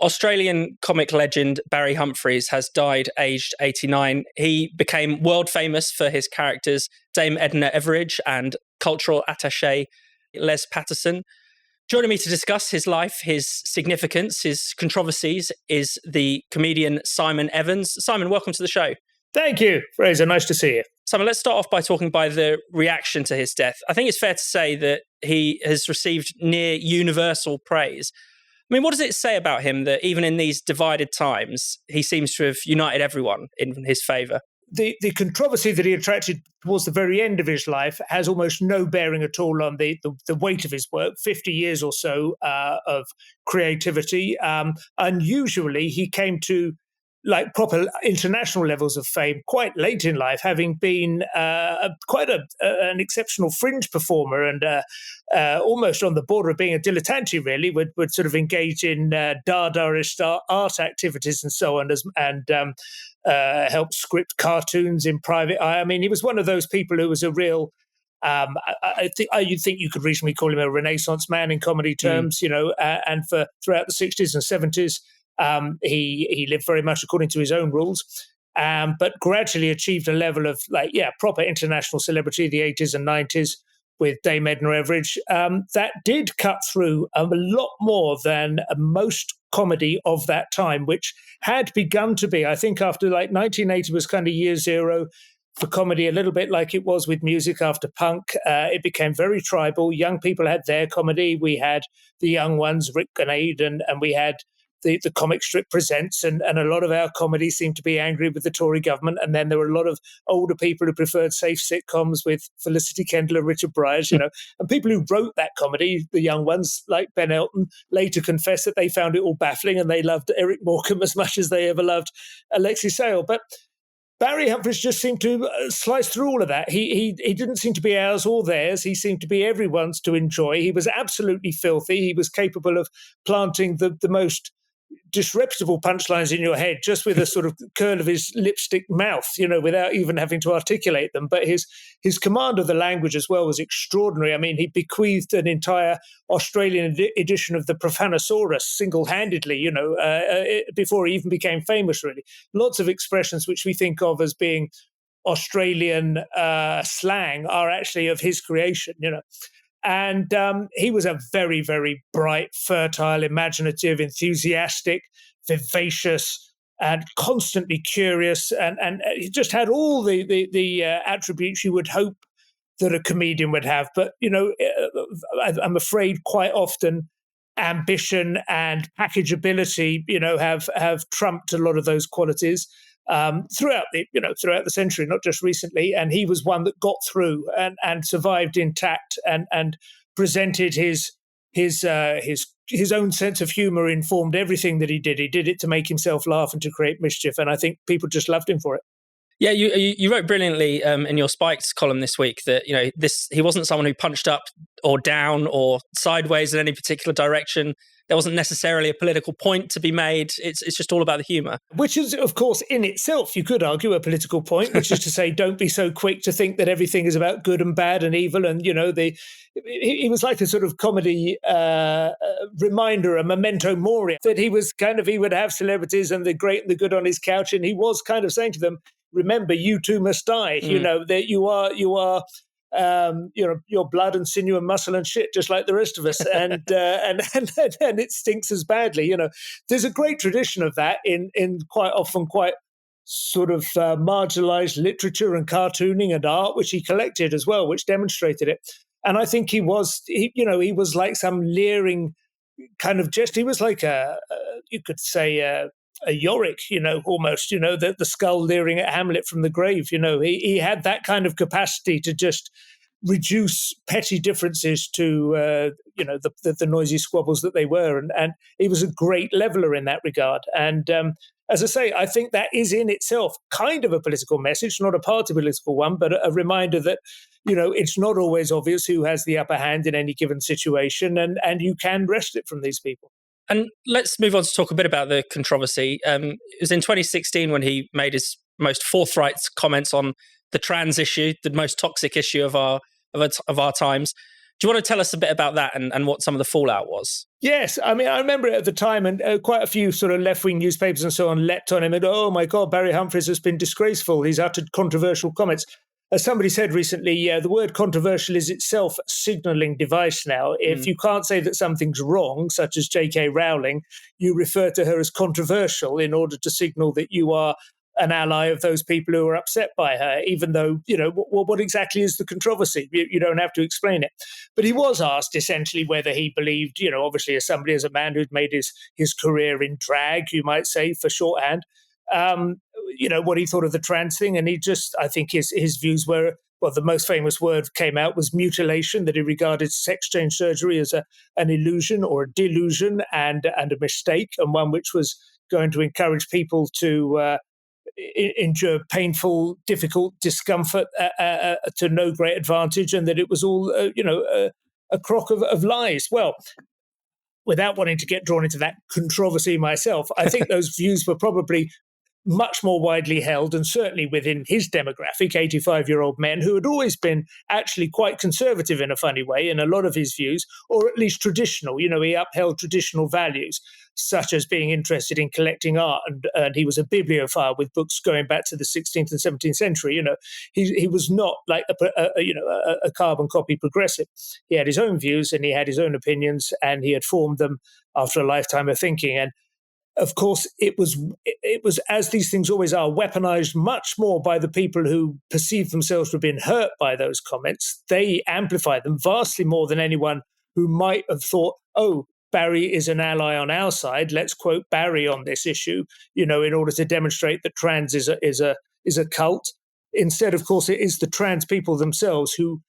Australian comic legend Barry Humphries has died aged 89. He became world famous for his characters Dame Edna Everage and cultural attaché Les Patterson. Joining me to discuss his life, his significance, his controversies is the comedian Simon Evans. Simon, welcome to the show. Thank you, Fraser. Nice to see you. Simon, let's start off by talking by the reaction to his death. I think it's fair to say that he has received near universal praise. I mean, what does it say about him that even in these divided times, he seems to have united everyone in his favour? The controversy that he attracted towards the very end of his life has almost no bearing at all on the weight of his work, 50 years or so of creativity. Unusually, he came to like proper international levels of fame quite late in life, having been quite an exceptional fringe performer and almost on the border of being a dilettante, really, would sort of engage in Dadaist art activities and so on, and help script cartoons in private eye. I mean, he was one of those people who was a real I think you'd think you could reasonably call him a Renaissance man in comedy terms, and for throughout the 60s and 70s, he lived very much according to his own rules, but gradually achieved a level of proper international celebrity in the 80s and 90s with Dame Edna Everage. That did cut through a lot more than most comedy of that time, which had begun to be, I think, after 1980 was kind of year zero for comedy, a little bit like it was with music after punk. It became very tribal. Young people had their comedy. We had the young ones, Rick Grenade, and we had the comic strip presents, and a lot of our comedy seemed to be angry with the Tory government. And then there were a lot of older people who preferred safe sitcoms with Felicity Kendall and Richard Bryars, and people who wrote that comedy, the young ones like Ben Elton, later confessed that they found it all baffling and they loved Eric Morecambe as much as they ever loved Alexei Sayle. But Barry Humphries just seemed to slice through all of that. He didn't seem to be ours or theirs. He seemed to be everyone's to enjoy. He was absolutely filthy. He was capable of planting the most disreputable punchlines in your head just with a sort of curl of his lipstick mouth, without even having to articulate them. But his command of the language as well was extraordinary. I mean, he bequeathed an entire Australian edition of the Profanosaurus single-handedly, before he even became famous, really. Lots of expressions which we think of as being Australian slang are actually of his creation, And he was a very, very bright, fertile, imaginative, enthusiastic, vivacious, and constantly curious. And he just had all the attributes you would hope that a comedian would have. But, I'm afraid quite often ambition and packageability, have trumped a lot of those qualities. Throughout the century, not just recently, and he was one that got through and survived intact and presented his own sense of humor informed everything that he did. He did it to make himself laugh and to create mischief, and I think people just loved him for it. Yeah, you wrote brilliantly in your Spikes column this week that he wasn't someone who punched up or down or sideways in any particular direction. There wasn't necessarily a political point to be made. It's just all about the humour. Which is, of course, in itself, you could argue, a political point, which is to say, don't be so quick to think that everything is about good and bad and evil. And, he was like a sort of comedy reminder, a memento mori, that he would have celebrities and the great and the good on his couch. And he was kind of saying to them, remember, you too must die. That you are your blood and sinew and muscle and shit, just like the rest of us, and it stinks as badly. There's a great tradition of that in quite often quite sort of marginalized literature and cartooning and art, which he collected as well, which demonstrated it. And I think he was like some leering kind of jest. He was like you could say a Yorick, almost, the skull leering at Hamlet from the grave. He had that kind of capacity to just reduce petty differences to, the noisy squabbles that they were. And he was a great leveler in that regard. And as I say, I think that is in itself kind of a political message, not a party political one, but a reminder that, it's not always obvious who has the upper hand in any given situation, and you can wrest it from these people. And let's move on to talk a bit about the controversy. It was in 2016 when he made his most forthright comments on the trans issue, the most toxic issue of our times. Do you want to tell us a bit about that and what some of the fallout was? Yes, I mean, I remember it at the time, and quite a few sort of left-wing newspapers and so on leapt on him and, oh my God, Barry Humphries has been disgraceful. He's uttered controversial comments. As somebody said recently, the word controversial is itself a signalling device now. If you can't say that something's wrong, such as J.K. Rowling, you refer to her as controversial in order to signal that you are an ally of those people who are upset by her, even though, what exactly is the controversy? You don't have to explain it. But he was asked essentially whether he believed, obviously as somebody, as a man who'd made his career in drag, you might say, for shorthand, what he thought of the trans thing. And I think his views were, well, the most famous word came out was mutilation, that he regarded sex change surgery as an illusion or a delusion and a mistake, and one which was going to encourage people to endure painful, difficult discomfort to no great advantage, and that it was all, a crock of lies. Well, without wanting to get drawn into that controversy myself, I think those views were probably much more widely held, and certainly within his demographic, 85-year-old men who had always been actually quite conservative in a funny way in a lot of his views, or at least traditional. He upheld traditional values, such as being interested in collecting art, and he was a bibliophile with books going back to the 16th and 17th century. He was not like a carbon copy progressive. He had his own views and he had his own opinions, and he had formed them after a lifetime of thinking. And of course, it was, as these things always are, weaponized much more by the people who perceived themselves to have been hurt by those comments. They amplified them vastly more than anyone who might have thought, oh, Barry is an ally on our side. Let's quote Barry on this issue, in order to demonstrate that trans is a cult. Instead, of course, it is the trans people themselves who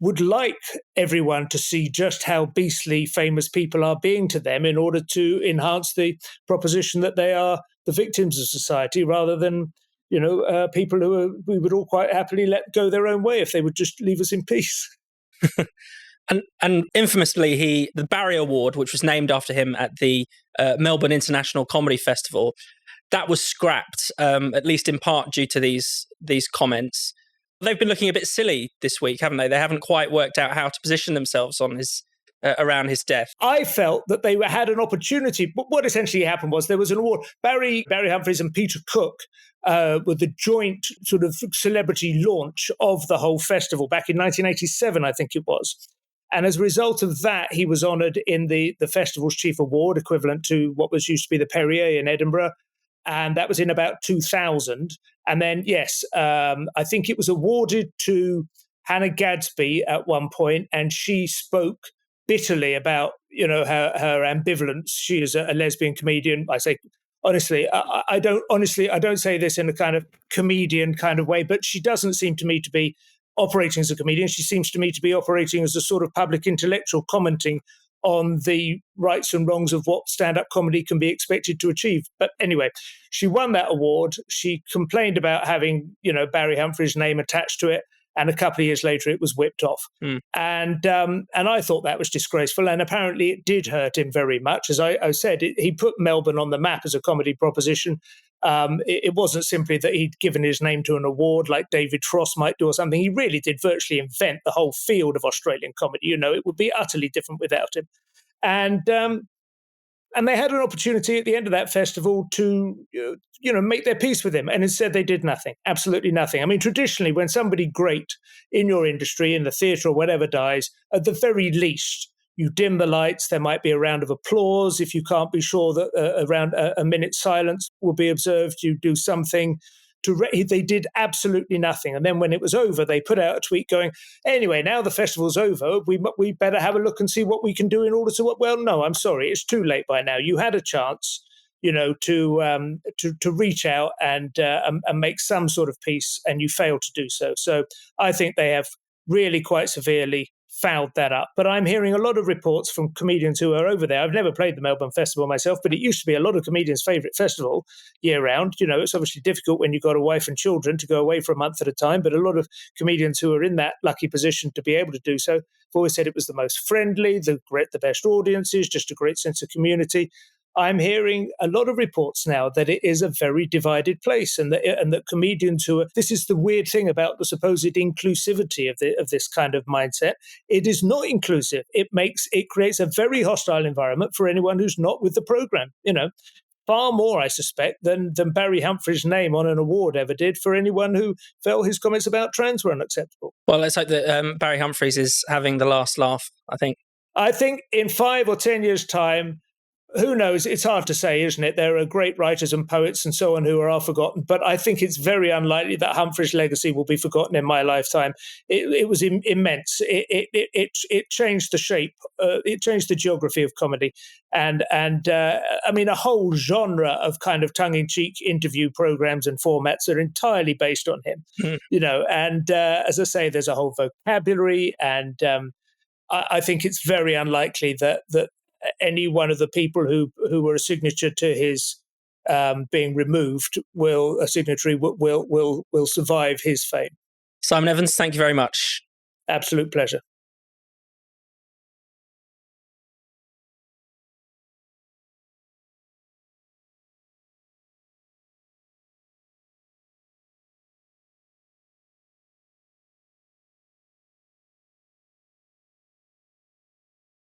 would like everyone to see just how beastly famous people are being to them in order to enhance the proposition that they are the victims of society, rather than, people we would all quite happily let go their own way if they would just leave us in peace. And infamously, the Barry Award, which was named after him at the Melbourne International Comedy Festival, that was scrapped, at least in part due to these comments. They've been looking a bit silly this week, haven't they? They haven't quite worked out how to position themselves on around his death. I felt that they had an opportunity. But what essentially happened was there was an award. Barry Humphries and Peter Cook were the joint sort of celebrity launch of the whole festival back in 1987, I think it was. And as a result of that, he was honoured in the festival's chief award, equivalent to what was used to be the Perrier in Edinburgh. And that was in about 2000. And then, yes, I think it was awarded to Hannah Gadsby at one point, and she spoke bitterly about, her ambivalence. She is a lesbian comedian. I say, honestly, I don't say this in a kind of comedian kind of way, but she doesn't seem to me to be operating as a comedian. She seems to me to be operating as a sort of public intellectual, commenting on the rights and wrongs of what stand-up comedy can be expected to achieve. But anyway, she won that award. She complained about having, Barry Humphries' name attached to it, and a couple of years later it was whipped off. And I thought that was disgraceful, and apparently it did hurt him very much. As I said, he put Melbourne on the map as a comedy proposition. It wasn't simply that he'd given his name to an award like David Frost might do or something. He really did virtually invent the whole field of Australian comedy. It would be utterly different without him. And they had an opportunity at the end of that festival to, make their peace with him. And instead they did nothing, absolutely nothing. I mean, traditionally, when somebody great in your industry, in the theatre or whatever, dies, at the very least, you dim the lights. There might be a round of applause. If you can't be sure that around a minute's silence will be observed, you do something. They did absolutely nothing. And then when it was over, they put out a tweet going, anyway, now the festival's over, we better have a look and see what we can do in order to, well, no, I'm sorry, it's too late by now. You had a chance, to reach out and make some sort of peace, and you failed to do so. So I think they have really quite severely fouled that up. But I'm hearing a lot of reports from comedians who are over there. I've never played the Melbourne Festival myself, but it used to be a lot of comedians' favourite festival year round. It's obviously difficult when you've got a wife and children to go away for a month at a time, but a lot of comedians who are in that lucky position to be able to do so have always said it was the most friendly, the best audiences, just a great sense of community. I'm hearing a lot of reports now that it is a very divided place, and that comedians this is the weird thing about the supposed inclusivity of this kind of mindset. It is not inclusive. It creates a very hostile environment for anyone who's not with the program. Far more, I suspect, than Barry Humphries' name on an award ever did for anyone who felt his comments about trans were unacceptable. Well, let's hope that Barry Humphries is having the last laugh, I think. I think in 5 or 10 years' time, who knows? It's hard to say, isn't it? There are great writers and poets and so on who are forgotten, but I think it's very unlikely that Humphries' legacy will be forgotten in my lifetime. It was immense. It changed the shape. It changed the geography of comedy, and I mean, a whole genre of kind of tongue-in-cheek interview programs and formats are entirely based on him. And as I say, there's a whole vocabulary, and I think it's very unlikely that any one of the people who were a signature to his being removed will survive his fame. Simon Evans, thank you very much. Absolute pleasure.